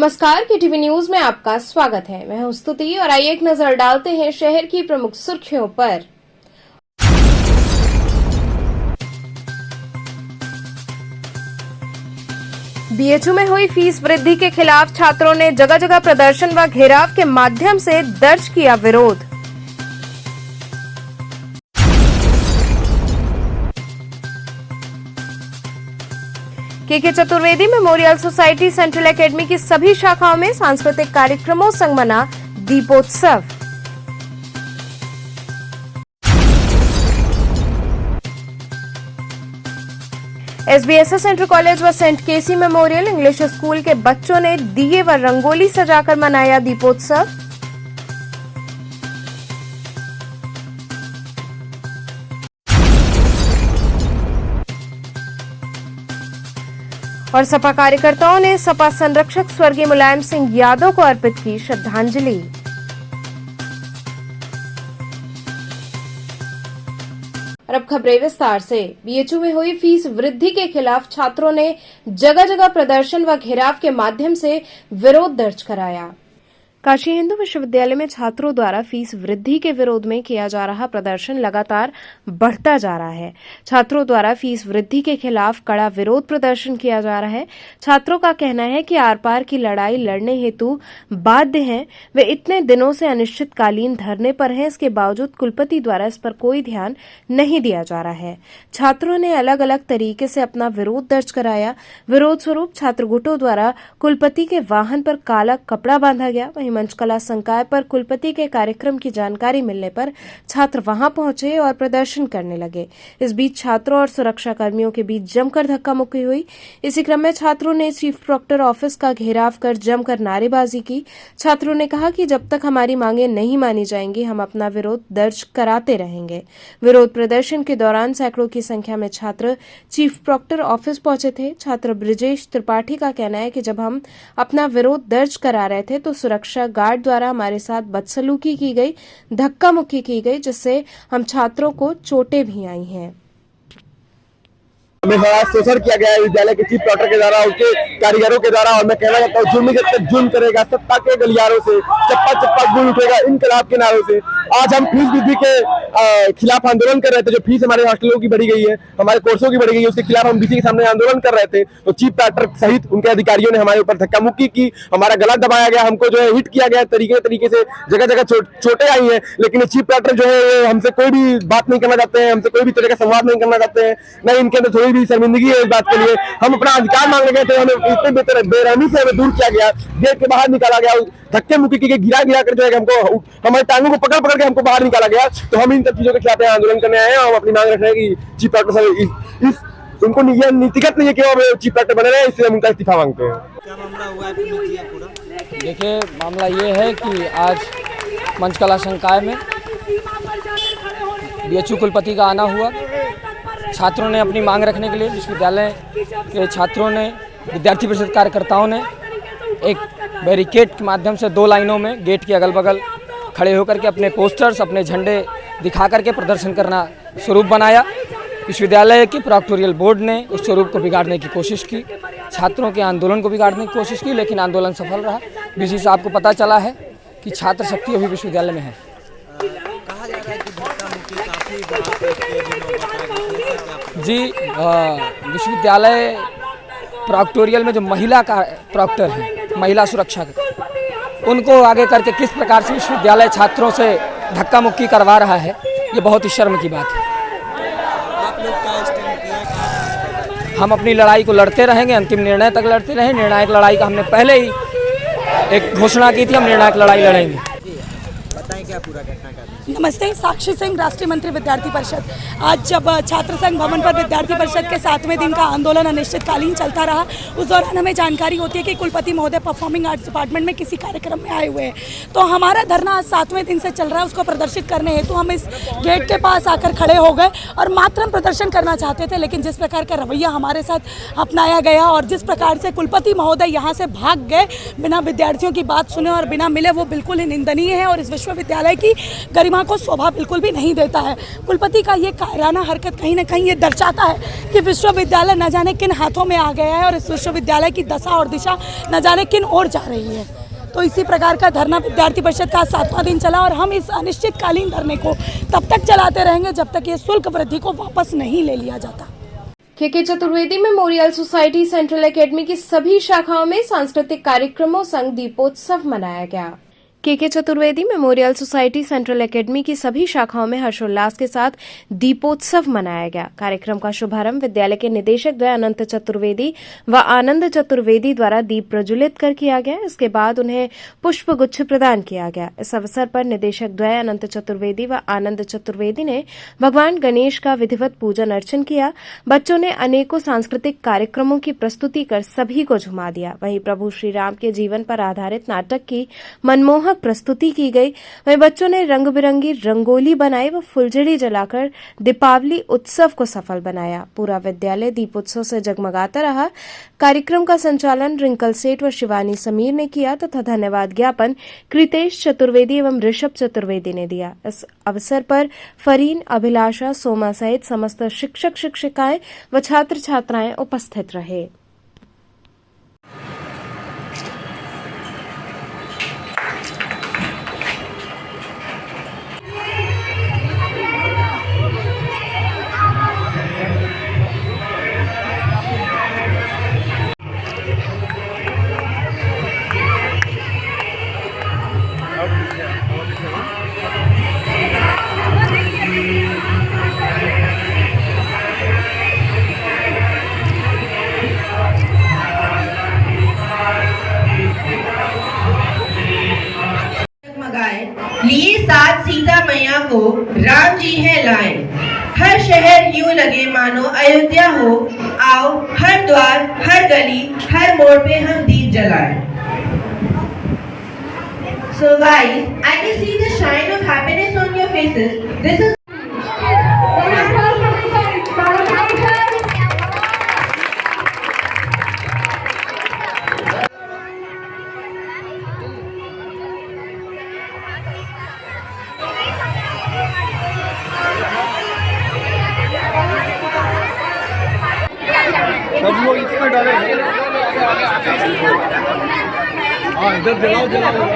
नमस्कार, KTV news में आपका स्वागत है। मैं हूं स्तुति और आइए एक नजर डालते हैं शहर की प्रमुख सुर्खियों पर। बीएचयू में हुई फीस वृद्धि के खिलाफ छात्रों ने जगह जगह प्रदर्शन व घेराव के माध्यम से दर्ज किया विरोध। के Chaturvedi memorial society central academy की सभी शाखाओं में सांस्कृतिक कार्यक्रमों संग मना दीपोत्सव। एसबीएसएस इंटर कॉलेज व सेंट केसी मेमोरियल इंग्लिश स्कूल के बच्चों ने दिए व रंगोली सजाकर मनाया दीपोत्सव। और सपा कार्यकर्ताओं ने सपा संरक्षक स्वर्गीय मुलायम सिंह यादव को अर्पित की श्रद्धांजलि। और अब खबरें विस्तार से। बीएचयू में हुई फीस वृद्धि के खिलाफ छात्रों ने जगह जगह प्रदर्शन व घेराव के माध्यम से विरोध दर्ज कराया। काशी हिंदू विश्वविद्यालय में छात्रों द्वारा फीस वृद्धि के विरोध में किया जा रहा प्रदर्शन लगातार बढ़ता जा रहा है। छात्रों द्वारा फीस वृद्धि के खिलाफ कड़ा विरोध प्रदर्शन किया जा रहा है। छात्रों का कहना है कि आर पार की लड़ाई लड़ने हेतु बाध्य हैं। वे इतने दिनों से अनिश्चितकालीन धरने पर हैं, इसके बावजूद कुलपति द्वारा इस पर कोई ध्यान नहीं दिया जा रहा है। छात्रों ने अलग अलग तरीके से अपना विरोध दर्ज कराया। विरोध स्वरूप छात्र गुटों द्वारा कुलपति के वाहन पर काला कपड़ा बांधा गया। मंचकला संकाय पर कुलपति के कार्यक्रम की जानकारी मिलने पर छात्र वहां पहुंचे और प्रदर्शन करने लगे। इस बीच छात्रों और सुरक्षा कर्मियों के बीच जमकर धक्का मुक्की हुई। इसी क्रम में छात्रों ने चीफ प्रॉक्टर ऑफिस का घेराव कर जमकर नारेबाजी की। छात्रों ने कहा कि जब तक हमारी मांगे नहीं मानी जाएंगी, हम अपना विरोध दर्ज कराते रहेंगे। विरोध प्रदर्शन के दौरान सैकड़ों की संख्या में छात्र चीफ प्रॉक्टर ऑफिस पहुंचे थे। छात्र ब्रिजेश त्रिपाठी का कहना है कि जब हम अपना विरोध दर्ज करा रहे थे तो सुरक्षा गार्ड द्वारा हमारे साथ बदसलूकी की गई, धक्का मुक्की की गई, जिससे हम छात्रों को चोटें भी आई हैं। हमें शोषण किया गया है विद्यालय के चीफ प्रॉक्टर के द्वारा, उसके कारीगरों के द्वारा। और मैं कहना चाहता हूँ, जुर्म जब तक जुर्म करेगा, सत्ता के गलियारों से चप्पा चप्पा गूंज उठेगा इनकलाब के नारों से। आज हम फीस वृद्धि के खिलाफ आंदोलन कर रहे थे। जो फीस हमारे हॉस्टलों की बढ़ी गई है, हमारे कोर्सों की बढ़ी गई है, उसके खिलाफ हम डीसी के सामने आंदोलन कर रहे थे। तो चीफ प्रॉक्टर सहित उनके अधिकारियों ने हमारे ऊपर धक्का मुक्की की, हमारा गला दबाया गया, हमको जो है हिट किया गया तरीके से, जगह जगह चोटें आई है। लेकिन चीफ प्रॉक्टर जो है हमसे कोई भी बात नहीं करना चाहते हैं, हमसे कोई भी तरह का संवाद नहीं करना चाहते हैं, न इनके अंदर थोड़ी भी शर्मिंदगी है इस बात के लिए। हम अपना अधिकार मांगने गए थे, हमें इतने बेरहमी से हमें दूर किया गया, गेट के बाहर निकाला गया, धक्के मुक्की के गिरा कर जो है हमको, हमारे टांगों को पकड़ के हमको बाहर निकाला गया। तो हम इन सब चीजों के खिलाफ आंदोलन करने आए हैं। हम अपनी मांग रख रहे हैं कि चीफ प्रॉक्टर साहब उनको यह नीतिगत नहीं है कि वो चीफ प्रॉक्टर बने रहे, इसलिए हम उनका इस्तीफा मांगते हैं। क्या मामला हुआ है पूरा? देखिए, मामला ये है कि आज मंचकला संकाय में बीएचयू कुलपति का आना हुआ। छात्रों ने अपनी मांग रखने के लिए, विश्वविद्यालय के छात्रों ने, विद्यार्थी परिषद कार्यकर्ताओं ने एक बैरिकेड के माध्यम से 2 लाइनों में गेट के अगल बगल खड़े होकर के अपने पोस्टर्स, अपने झंडे दिखा करके प्रदर्शन करना स्वरूप बनाया। विश्वविद्यालय के प्रॉक्टोरियल बोर्ड ने उस स्वरूप को बिगाड़ने की कोशिश की, छात्रों के आंदोलन को बिगाड़ने की कोशिश की, लेकिन आंदोलन सफल रहा। बीसी साहब को पता चला है कि छात्र शक्ति अभी विश्वविद्यालय में है। कहा जा रहा है कि धक्का मुक्की काफी जी, विश्वविद्यालय प्रॉक्टोरियल में जो महिला का प्रॉक्टर है, महिला सुरक्षा के, उनको आगे करके किस प्रकार से विश्वविद्यालय छात्रों से धक्का मुक्की करवा रहा है, ये बहुत ही शर्म की बात है। आप लोग क्या स्टैंड किया? हम अपनी लड़ाई को लड़ते रहेंगे, अंतिम निर्णय तक लड़ते रहें। निर्णायक लड़ाई का हमने पहले ही एक घोषणा की थी, हम निर्णायक लड़ाई लड़ेंगे। बताएं क्या पूरा घटना का? नमस्ते, साक्षी सिंह, राष्ट्रीय मंत्री विद्यार्थी परिषद। आज जब छात्र संघ भवन पर विद्यार्थी परिषद के 7वें दिन का आंदोलन अनिश्चितकालीन चलता रहा, उस दौरान हमें जानकारी होती है कि कुलपति महोदय परफॉर्मिंग आर्ट्स डिपार्टमेंट में किसी कार्यक्रम में आए हुए हैं। तो हमारा धरना आज 7वें दिन से चल रहा है, उसको प्रदर्शित करने हेतु हम इस गेट के पास आकर खड़े हो गए और मात्र हम प्रदर्शन करना चाहते थे। लेकिन जिस प्रकार का रवैया हमारे साथ अपनाया गया और जिस प्रकार से कुलपति महोदय यहाँ से भाग गए बिना विद्यार्थियों की बात सुने और बिना मिले, वो बिल्कुल ही निंदनीय है। और इस विश्वविद्यालय विश्वविद्यालय की गरिमा को शोभा बिल्कुल भी नहीं देता है। कुलपति का ये कायराना हरकत कहीं ना कहीं ये दर्शाता है कि विश्वविद्यालय न जाने किन हाथों में आ गया है और इस विश्वविद्यालय की दशा और दिशा न जाने किन ओर जा रही है। तो इसी प्रकार का धरना विद्यार्थी परिषद का 7वां दिन चला और हम इस अनिश्चितकालीन धरने को तब तक चलाते रहेंगे जब तक ये शुल्क वृद्धि को वापस नहीं ले लिया जाता। के Chaturvedi memorial society central academy की सभी शाखाओं में सांस्कृतिक कार्यक्रमों संग दीपोत्सव मनाया गया। के Chaturvedi memorial society central academy की सभी शाखाओं में हर्षोल्लास के साथ दीपोत्सव मनाया गया। कार्यक्रम का शुभारंभ विद्यालय के निदेशक द्वय अनंत चतुर्वेदी व आनंद चतुर्वेदी द्वारा दीप प्रज्वलित कर किया गया। इसके बाद उन्हें पुष्प गुच्छ प्रदान किया गया। इस अवसर पर निदेशक द्वय अनंत चतुर्वेदी व आनंद चतुर्वेदी ने भगवान गणेश का विधिवत पूजन अर्चन किया। बच्चों ने अनेकों सांस्कृतिक कार्यक्रमों की प्रस्तुति कर सभी को झुमा दिया। वहीं प्रभु श्री राम के जीवन पर आधारित नाटक की मनमोहक प्रस्तुति की गई। वहीं बच्चों ने रंग बिरंगी रंगोली बनाई व फुलझड़ी जलाकर दीपावली उत्सव को सफल बनाया। पूरा विद्यालय दीपोत्सव से जगमगाता रहा। कार्यक्रम का संचालन रिंकल सेठ व शिवानी समीर ने किया तथा धन्यवाद ज्ञापन कृतेश चतुर्वेदी एवं ऋषभ चतुर्वेदी ने दिया। इस अवसर पर फरीन, अभिलाषा, सोमा सहित समस्त शिक्षक शिक्षिकाएं व छात्र छात्राएं उपस्थित रहे। लिए साथ सीता मैया को राम जी है लाए। हर शहर यूं लगे मानो अयोध्या हो। आओ हर द्वार, हर गली, हर मोड़ पे हम दीप जलाएं। So guys, I can see the shine of happiness on your faces. This is सब लोग इसमें डाले। हाँ इधर जलाओ जलाओ।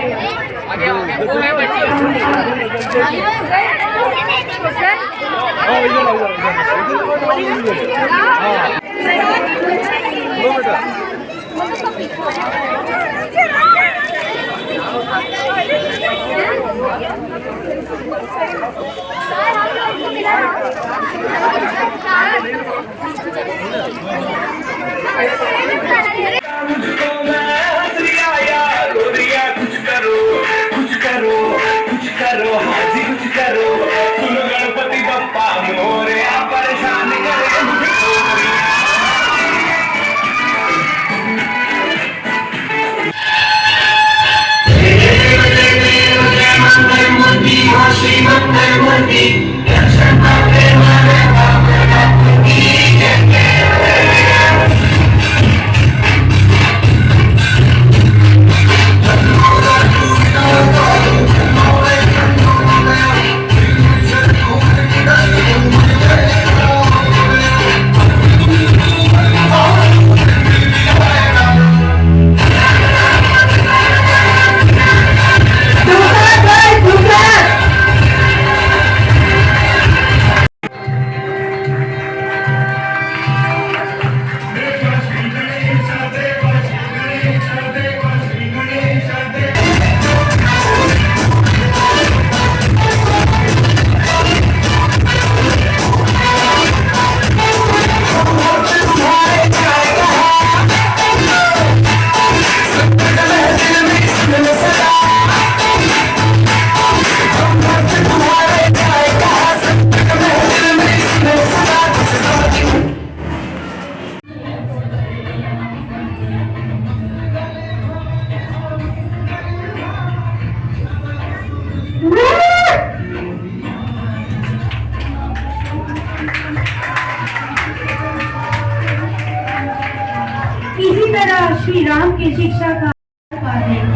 इसी तरह श्री राम की शिक्षा का पालन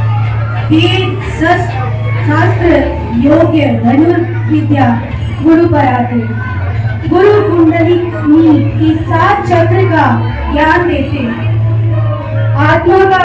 धीर, सस शास्त्र योग्य धनुर्विद्या गुरु पराते, गुरु कुंडलिनी की 7 चक्र का ज्ञान देते, आत्मा का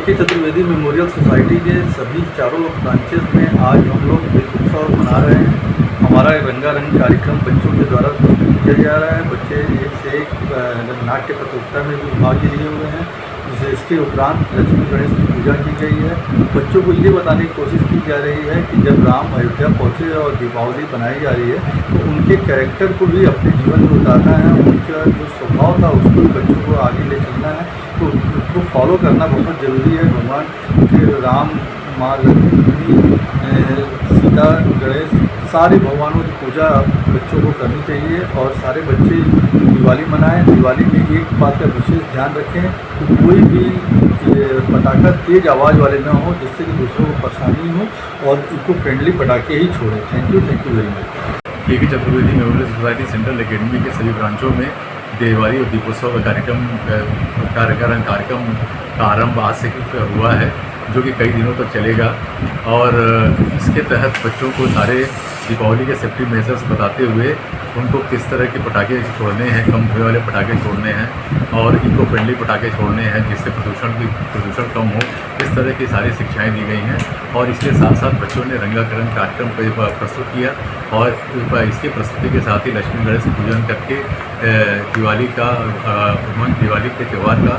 के चतुर्वेदी मेमोरियल सोसाइटी के सभी चारों ब्रांचेस में आज हम लोग उत्सव मना रहे हैं। हमारा रंगारंग कार्यक्रम बच्चों के द्वारा प्रस्तुत किया जा रहा है। बच्चे एक से एक नाट्य प्रतियोगिता में भी भाग लिए हुए हैं। इसके उपरांत लक्ष्मी गणेश की पूजा की गई है। बच्चों को ये बताने की कोशिश की जा रही है कि जब राम अयोध्या पहुँचे और दीपावली बनाई जा रही है तो उनके कैरेक्टर को भी अपने जीवन में उतारना है। उनका जो स्वभाव था उसको भी बच्चों को आगे ले चलना है, तो उसको फॉलो करना बहुत ज़रूरी है। भगवान के राम, माँ लक्ष्मी, सीता, गणेश, सारे भगवानों की पूजा बच्चों को करनी चाहिए और सारे बच्चे दिवाली मनाएं। दिवाली में एक बात का विशेष ध्यान रखें कि कोई भी पटाखा तेज़ आवाज़ वाले ना हो जिससे कि दूसरों को परेशानी हो, और इको फ्रेंडली पटाखे ही छोड़ें। Thank you very much. K Chaturvedi memorial society central academy के सभी ब्रांचों में दिवाली और दीपोत्सव का कार्यक्रम का आरंभ आज से हुआ है, जो कि कई दिनों तक चलेगा। और इसके तहत बच्चों को सारे दीपावली के सेफ्टी मेजर्स बताते हुए उनको किस तरह के पटाखे छोड़ने हैं, कम धुएं वाले पटाखे छोड़ने हैं और इको फ्रेंडली पटाखे छोड़ने हैं जिससे प्रदूषण कम हो। इस तरह की सारी शिक्षाएं दी गई हैं। और इसके साथ साथ बच्चों ने रंगाकरण कार्यक्रम प्रस्तुत किया और इसकी प्रस्तुति के साथ ही लक्ष्मी गणेश पूजन करके दिवाली के त्यौहार का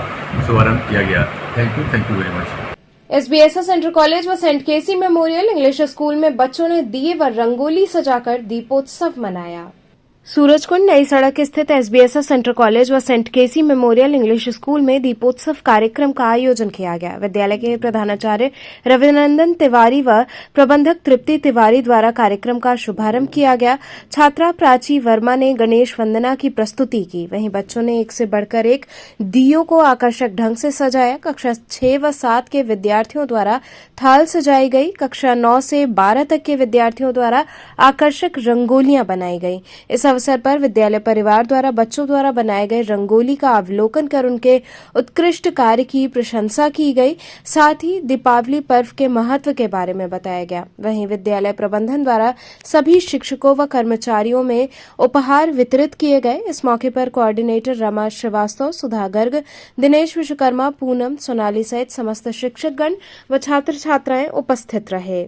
शुभारंभ किया गया। Thank you very much. एसबीएसएस inter college व सेंट केसी मेमोरियल इंग्लिश स्कूल में बच्चों ने दिए व रंगोली सजाकर दीपोत्सव मनाया। सूरजकुंड नई सड़क स्थित एसबीएसएस इंटर कॉलेज व सेंट केसी मेमोरियल इंग्लिश स्कूल में दीपोत्सव कार्यक्रम का आयोजन किया गया। विद्यालय के प्रधानाचार्य रविनंदन तिवारी व प्रबंधक तृप्ति तिवारी द्वारा कार्यक्रम का शुभारंभ किया गया। छात्रा प्राची वर्मा ने गणेश वंदना की प्रस्तुति की। वहीं बच्चों ने एक से बढ़कर एक दीयों को आकर्षक ढंग से सजाया। कक्षा 6 व 7 के विद्यार्थियों द्वारा थाल सजाई गई। कक्षा 9 से 12 तक के विद्यार्थियों द्वारा आकर्षक रंगोलियां बनाई गई। इस अवसर पर विद्यालय परिवार द्वारा बच्चों द्वारा बनाए गए रंगोली का अवलोकन कर उनके उत्कृष्ट कार्य की प्रशंसा की गई। साथ ही दीपावली पर्व के महत्व के बारे में बताया गया। वहीं विद्यालय प्रबंधन द्वारा सभी शिक्षकों व कर्मचारियों में उपहार वितरित किए गए। इस मौके पर कोऑर्डिनेटर रमा श्रीवास्तव, सुधा गर्ग, दिनेश विश्वकर्मा, पूनम, सोनाली सहित समस्त शिक्षकगण व छात्र छात्राएं उपस्थित रहे।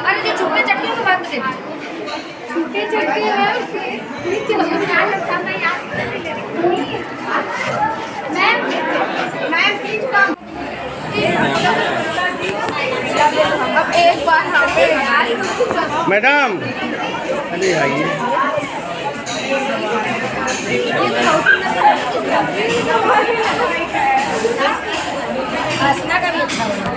अरे जो छोटे चटकियों की बात करें, छोटे चटके हैं मैम प्लीज कम। अब एक बार मैडम अरे आइए। हंसना का भी अच्छा होगा।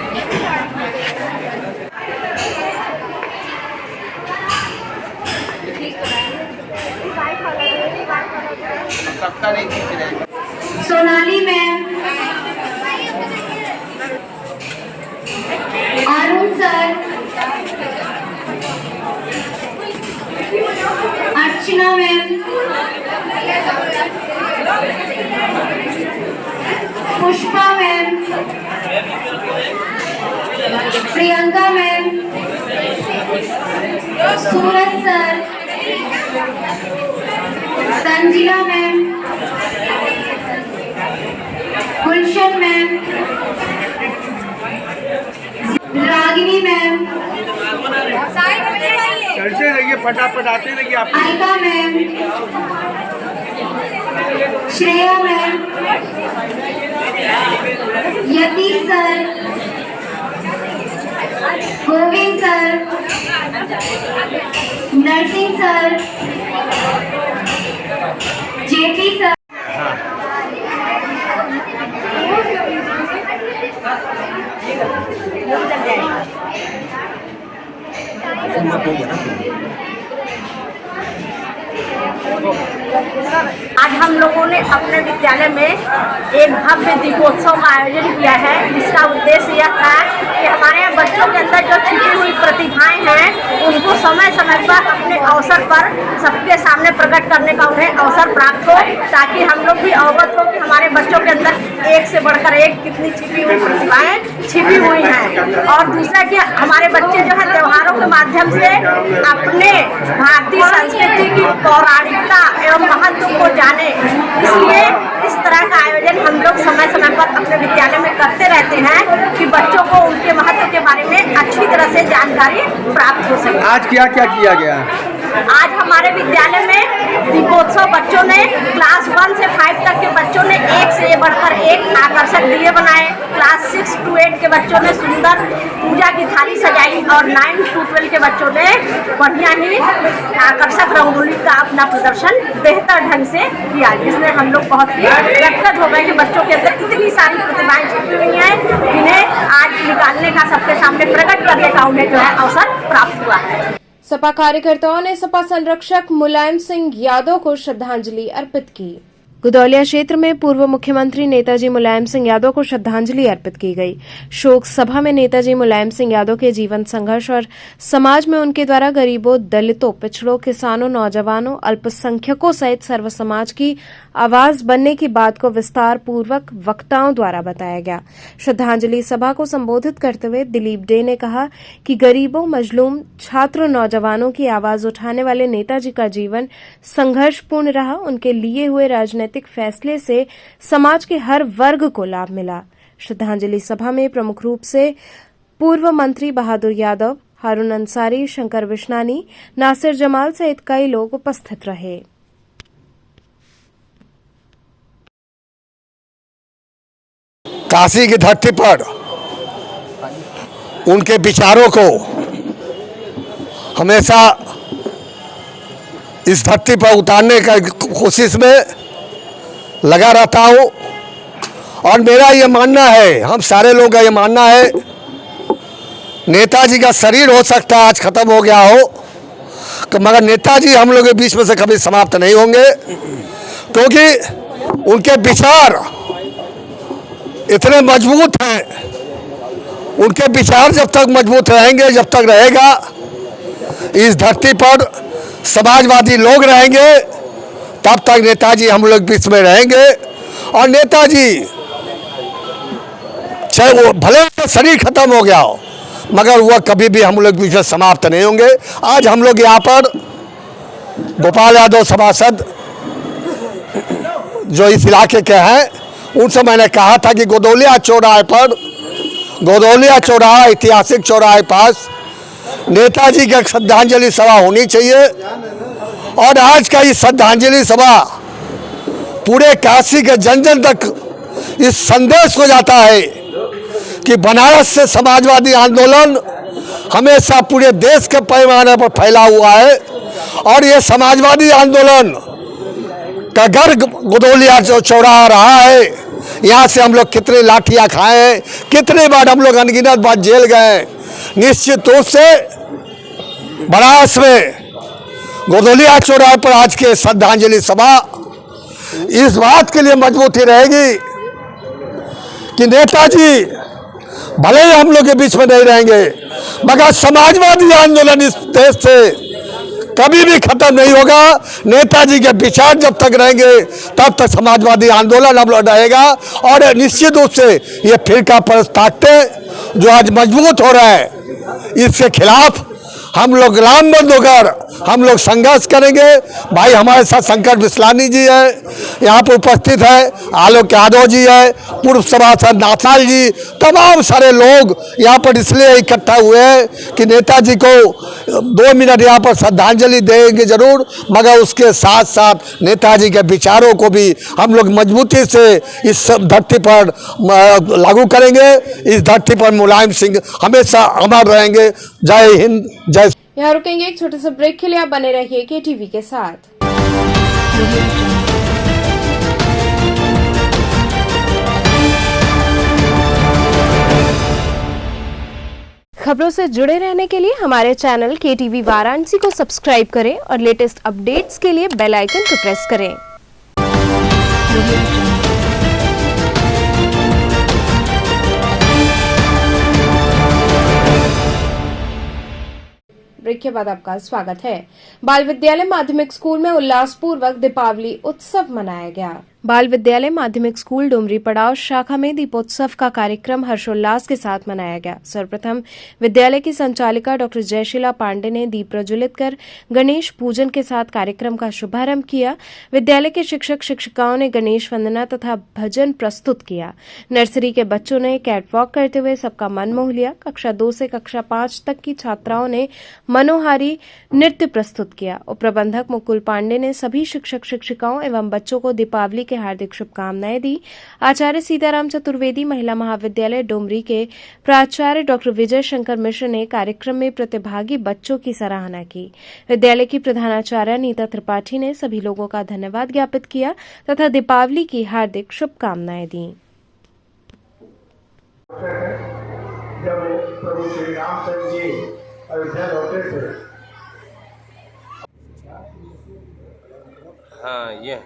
सबका नहीं खींच रहे। Sonali ma'am, Arun sir, Archana ma'am, Pushpa ma'am, Priyanka ma'am, Suraj sir, Sanjila ma'am, Gulshan ma'am, Ragini ma'am, चलते रहिए, फटाफट आते रहिए आप। Ayka ma'am, Shreya ma'am, Yatish sir, Govind sir, Narsingh sir, JP sir. आज हम लोगों ने अपने विद्यालय में एक भव्य दीपोत्सव का आयोजन किया है, जिसका उद्देश्य यह था कि हमारे यहाँ बच्चों के अंदर जो छिपी हुई प्रतिभाएं हैं उनको समय समय पर अपने अवसर पर सबके सामने प्रकट करने का उन्हें अवसर प्राप्त हो, ताकि हम लोग भी अवगत हो कि हमारे बच्चों के अंदर एक से बढ़कर एक कितनी छिपी हुई प्रतिभाएं छिपी हुई हैं। और दूसरा कि हमारे बच्चे जो है त्योहारों के माध्यम से अपने भारतीय संस्कृति की पौराणिकता एवं महत्व को जाने, इसलिए इस तरह का आयोजन हम लोग समय समय पर अपने विद्यालय में करते रहते हैं कि बच्चों को उनके महत्व के बारे में अच्छी तरह से जानकारी प्राप्त हो सके। आज क्या क्या किया गया? आज हमारे विद्यालय में दीपोत्सव बच्चों ने क्लास 1 से 5 तक के बच्चों ने एक से बढ़कर एक आकर्षक दिए बनाए। क्लास 6 to 8 के बच्चों ने सुंदर पूजा की थाली सजाई और 9 to 12 के बच्चों ने बढ़िया ही आकर्षक रंगोली का अपना प्रदर्शन बेहतर ढंग से किया, जिसमें हम लोग बहुत ही गदगद हो गए कि बच्चों के अंदर कितनी सारी प्रतिभाएं छिपी हुई हैं, जिन्हें आज निकालने का, सबके सामने प्रकट करने का उन्हें जो है अवसर प्राप्त हुआ है। सपा कार्यकर्ताओं ने सपा संरक्षक मुलायम सिंह यादव को श्रद्धांजलि अर्पित की। गुदौलिया क्षेत्र में पूर्व मुख्यमंत्री नेताजी मुलायम सिंह यादव को श्रद्धांजलि अर्पित की गई। शोक सभा में नेताजी मुलायम सिंह यादव के जीवन संघर्ष और समाज में उनके द्वारा गरीबों, दलितों, पिछड़ों, किसानों, नौजवानों, अल्पसंख्यकों सहित सर्व समाज की आवाज बनने की बात को विस्तार पूर्वक वक्ताओं द्वारा बताया गया। श्रद्धांजलि सभा को संबोधित करते हुए दिलीप डे ने कहा कि गरीबों, मजलूम, छात्र, नौजवानों की आवाज उठाने वाले नेताजी का जीवन संघर्षपूर्ण रहा। उनके लिए हुए राजनीतिक फैसले से समाज के हर वर्ग को लाभ मिला। श्रद्धांजलि सभा में प्रमुख रूप से पूर्व मंत्री बहादुर यादव, हारून अंसारी, शंकर विश्नानी, नासिर जमाल सहित कई लोग उपस्थित रहे। काशी की धरती पर उनके विचारों को हमेशा इस धरती पर उतारने का कोशिश में लगा रहता हूँ। और मेरा ये मानना है, हम सारे लोगों का ये मानना है, नेताजी का शरीर हो सकता है आज खत्म हो गया हो, मगर नेताजी हम लोग के बीच में से कभी समाप्त नहीं होंगे, क्योंकि उनके विचार इतने मजबूत हैं। उनके विचार जब तक मजबूत रहेंगे, जब तक रहेगा इस धरती पर समाजवादी लोग रहेंगे, तब तक नेताजी हम लोग बीच में रहेंगे। और नेताजी चाहे वो भले उनका शरीर खत्म हो गया हो, मगर वह कभी भी हम लोग बीच में समाप्त नहीं होंगे। आज हम लोग यहाँ पर गोपाल यादव सभासद जो इस इलाके के हैं, उनसे मैंने कहा था कि गोदौलिया चौराहे पर, गोदौलिया चौराहा ऐतिहासिक चौराहे पास नेताजी की श्रद्धांजलि सभा होनी चाहिए। और आज का इस श्रद्धांजलि सभा पूरे काशी के जन जन तक इस संदेश को जाता है कि बनारस से समाजवादी आंदोलन हमेशा पूरे देश के पैमाने पर फैला हुआ है। और ये समाजवादी आंदोलन का घर गोदौलिया चौराहा रहा है। यहाँ से हम लोग कितने लाठियाँ खाए हैं, कितने बार हम लोग अनगिनत बार जेल गए। निश्चित रूप से बनारस में गोदौलिया चौराहे पर आज के श्रद्धांजलि सभा इस बात के लिए मजबूती रहेगी कि नेताजी भले ही हम लोग के बीच में नहीं रहेंगे, मगर समाजवादी आंदोलन इस देश से कभी भी खत्म नहीं होगा। नेताजी के विचार जब तक रहेंगे तब तक समाजवादी आंदोलन अब रहेगा। और निश्चित रूप से ये फिरका परस्त ताकतें जो आज मजबूत हो रहा है, इसके खिलाफ हम लोग लामबंद होकर हम लोग संघर्ष करेंगे। भाई हमारे साथ शंकर बिस्लानी जी है, यहाँ पर उपस्थित है आलोक यादव जी है, पूर्व सभासद नाथाल जी, तमाम सारे लोग यहाँ पर इसलिए इकट्ठा हुए हैं कि नेताजी को 2 मिनट यहाँ पर श्रद्धांजलि देंगे जरूर, मगर उसके साथ साथ नेताजी के विचारों को भी हम लोग मजबूती से इस धरती पर लागू करेंगे। इस धरती पर मुलायम सिंह हमेशा अमर रहेंगे। जय हिंद, जय। यहाँ रुकेंगे एक छोटे से ब्रेक के लिए, आप बने रहिए KTV के साथ। खबरों से जुड़े रहने के लिए हमारे चैनल KTV वाराणसी को सब्सक्राइब करें और लेटेस्ट अपडेट्स के लिए बेल आइकन को प्रेस करें। ब्रेक के बाद आपका स्वागत है। बाल विद्यालय माध्यमिक स्कूल में उल्लासपूर्वक दीपावली उत्सव मनाया गया। बाल विद्यालय माध्यमिक स्कूल डुमरी पड़ाव शाखा में दीपोत्सव का कार्यक्रम हर्षोल्लास के साथ मनाया गया। सर्वप्रथम विद्यालय की संचालिका डॉक्टर जयशीला पांडे ने दीप प्रज्वलित कर गणेश पूजन के साथ कार्यक्रम का शुभारंभ किया। विद्यालय के शिक्षक शिक्षिकाओं ने गणेश वंदना तथा भजन प्रस्तुत किया। नर्सरी के बच्चों ने कैटवॉक करते हुए सबका मन मोह लिया। कक्षा 2 से कक्षा 5 तक की छात्राओं ने मनोहारी नृत्य प्रस्तुत किया। उप प्रबंधक मुकुल पांडे ने सभी शिक्षक शिक्षिकाओं एवं बच्चों को दीपावली के हार्दिक शुभकामनाएं दी। आचार्य सीताराम चतुर्वेदी महिला महाविद्यालय डुमरी के प्राचार्य डॉक्टर विजय शंकर मिश्र ने कार्यक्रम में प्रतिभागी बच्चों की सराहना की। विद्यालय की प्रधानाचार्य नीता त्रिपाठी ने सभी लोगों का धन्यवाद ज्ञापित किया तथा दीपावली की हार्दिक शुभकामनाएं दी। जब प्रभु श्री रामचंद्र जी अयोध्या लौटे थे, हाँ ये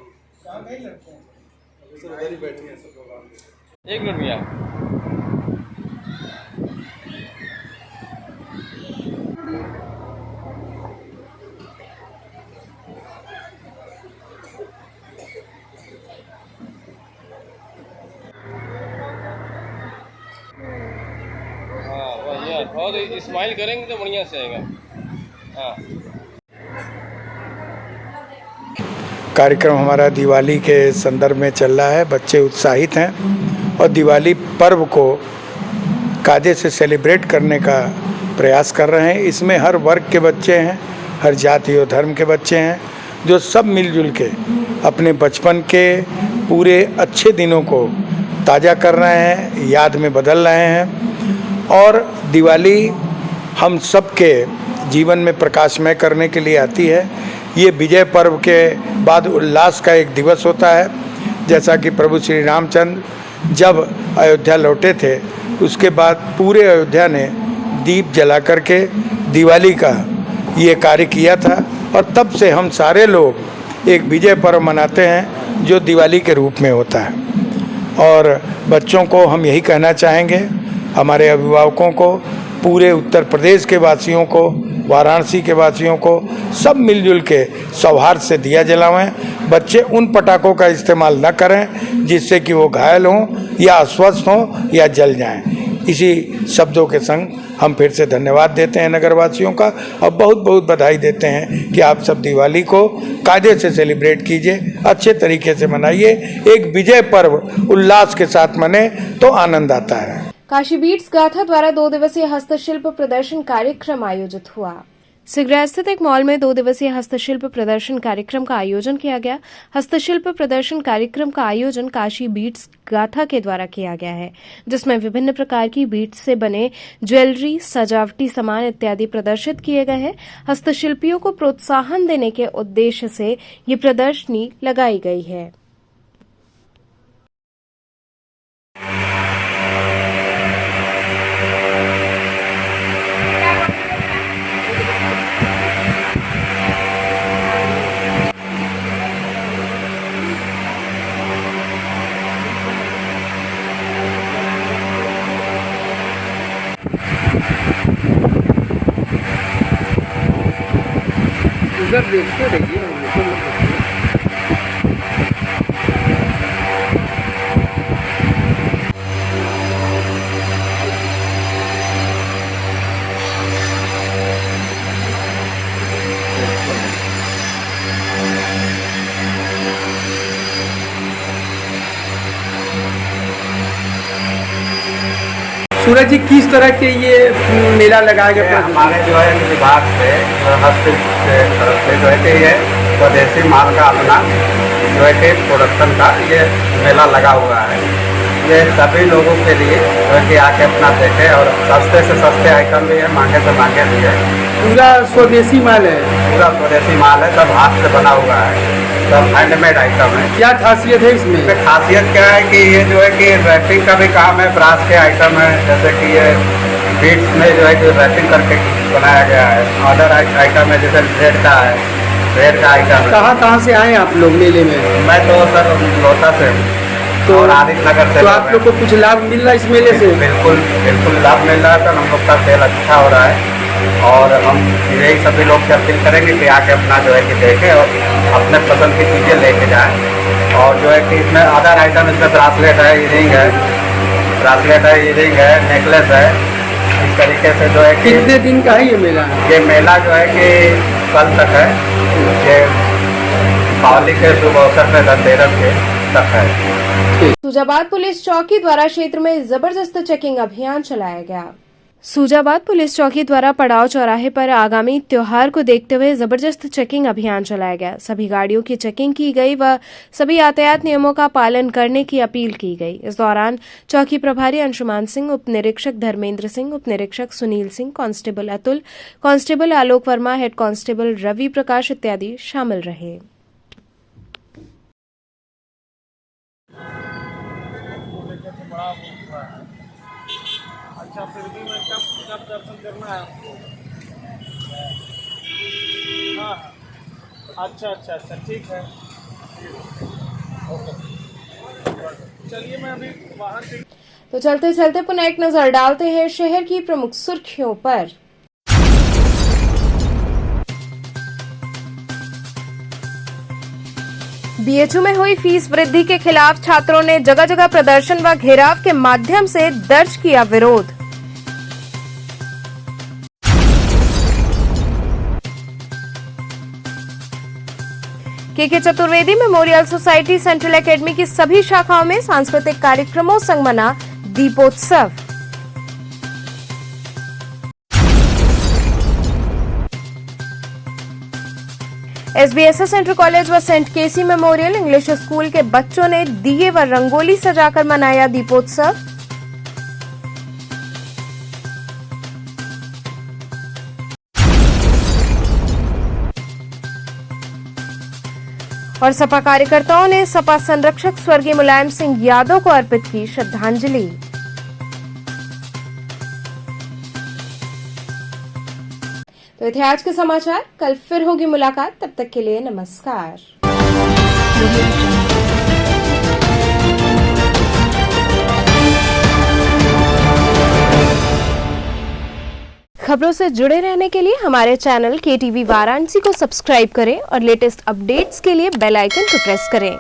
एक मिनट भैया। हाँ भैया बहुत स्माइल करेंगे तो बढ़िया से आएगा। हाँ कार्यक्रम हमारा दिवाली के संदर्भ में चल रहा है। बच्चे उत्साहित हैं और दिवाली पर्व को कायदे से सेलिब्रेट करने का प्रयास कर रहे हैं। इसमें हर वर्ग के बच्चे हैं, हर जाति और धर्म के बच्चे हैं, जो सब मिलजुल के अपने बचपन के पूरे अच्छे दिनों को ताज़ा कर रहे हैं, याद में बदल रहे हैं। और दिवाली हम सब के जीवन में प्रकाशमय करने के लिए आती है। ये विजय पर्व के बाद उल्लास का एक दिवस होता है। जैसा कि प्रभु श्री रामचंद्र जब अयोध्या लौटे थे, उसके बाद पूरे अयोध्या ने दीप जला करके दिवाली का ये कार्य किया था और तब से हम सारे लोग एक विजय पर्व मनाते हैं जो दिवाली के रूप में होता है। और बच्चों को हम यही कहना चाहेंगे, हमारे अभिभावकों को, पूरे उत्तर प्रदेश के वासियों को, वाराणसी के वासियों को, सब मिलजुल के सौहार्द से दिया जलावें। बच्चे उन पटाखों का इस्तेमाल न करें जिससे कि वो घायल हों या अस्वस्थ हों या जल जाएं। इसी शब्दों के संग हम फिर से धन्यवाद देते हैं नगरवासियों का और बहुत बहुत बधाई देते हैं कि आप सब दिवाली को कायदे से सेलिब्रेट कीजिए, अच्छे तरीके से मनाइए। एक विजय पर्व उल्लास के साथ मने तो आनंद आता है। काशी बीट्स गाथा द्वारा 2 दिवसीय हस्तशिल्प प्रदर्शन कार्यक्रम आयोजित हुआ। सिगरा स्थित एक मॉल में 2 दिवसीय हस्तशिल्प प्रदर्शन कार्यक्रम का आयोजन किया गया। हस्तशिल्प प्रदर्शन कार्यक्रम का आयोजन काशी बीट्स गाथा के द्वारा किया गया है, जिसमें विभिन्न प्रकार की बीट्स से बने ज्वेलरी, सजावटी सामान इत्यादि प्रदर्शित किए गए हैं। हस्तशिल्पियों को प्रोत्साहन देने के उद्देश्य से ये प्रदर्शनी लगाई गई है। उधर देखते रहिए। जी किस तरह के ये मेला लगाया गया? हमारे जो है विभाग से हस्त से तरफ से जो है कि ये स्वदेशी माल का अपना जो है कि प्रोडक्शन का ये मेला लगा हुआ है। ये सभी लोगों के लिए जो है कि आके अपना देखें और सस्ते से सस्ते आइटम भी है, महंगे से महंगे भी है। पूरा स्वदेशी माल है? पूरा स्वदेशी माल है, सब हाथ से बना हुआ है, सब हैंडमेड आइटम है। क्या खासियत है इसमें? खासियत क्या है कि ये जो है कि रैपिंग का भी काम है, ब्रास के आइटम है, जैसे कि ये बीट्स में जो है कि रैपिंग करके बनाया गया है। अदर आइटम है जैसे ब्रेड का है, ब्रेड का आइटम है। कहाँ से आए आप लोग मेले में? मैं तो सर लोटा से हूँ तो और आदित्य नगर से। तो आप लोग को कुछ लाभ मिल रहा है इस मेले से? बिल्कुल बिल्कुल लाभ मिल रहा है सर, हम लोग का सेल अच्छा हो रहा है और हम यही सभी लोग से अपील करेंगे कि आके अपना जो है कि देखें और अपने पसंद की चीज़ें लेके जाएं। और जो है कि इसमें अदर आइटम, इसमें ब्रासलेट है, इयरिंग है, ब्रासलेट है, इयरिंग है, नेकलेस है। इस तरीके से जो है कि कितने दिन का है ये मेला? ये मेला जो है कि कल तक है, ये दीपावली के शुभ अवसर पर धनतेरस के तक है। सूजाबाद पुलिस चौकी द्वारा क्षेत्र में जबरदस्त चेकिंग अभियान चलाया गया। सूजाबाद पुलिस चौकी द्वारा पड़ाव चौराहे पर आगामी त्योहार को देखते हुए जबरदस्त चेकिंग अभियान चलाया गया। सभी गाड़ियों की चेकिंग की गई व सभी यातायात नियमों का पालन करने की अपील की गई। इस दौरान चौकी प्रभारी अंशुमान सिंह, उप निरीक्षक धर्मेंद्र सिंह, उप निरीक्षक सुनील सिंह, कांस्टेबल अतुल, कांस्टेबल आलोक वर्मा, हेड कांस्टेबल रवि प्रकाश इत्यादि शामिल रहे। अच्छा, फिर भी मैं कब दर्शन करना है आपको? हाँ, अच्छा, ठीक है। ओके, चलिए मैं अभी बाहर। तो चलते चलते पुनः एक नजर डालते हैं शहर की प्रमुख सुर्खियों पर। बीएचयू में हुई फीस वृद्धि के खिलाफ छात्रों ने जगह जगह प्रदर्शन व घेराव के माध्यम से दर्ज किया विरोध। के Chaturvedi memorial society central academy की सभी शाखाओं में सांस्कृतिक कार्यक्रमों संग मना दीपोत्सव। एसबीएसएस सेंट्रल कॉलेज व सेंट केसी मेमोरियल इंग्लिश स्कूल के बच्चों ने दिए व रंगोली सजाकर मनाया दीपोत्सव। और सपा कार्यकर्ताओं ने सपा संरक्षक स्वर्गीय मुलायम सिंह यादव को अर्पित की श्रद्धांजलि। तो ये थे आज के समाचार, कल फिर होगी मुलाकात, तब तक के लिए नमस्कार। खबरों से जुड़े रहने के लिए हमारे चैनल KTV वाराणसी को सब्सक्राइब करें और लेटेस्ट अपडेट्स के लिए बेल आइकन को प्रेस करें।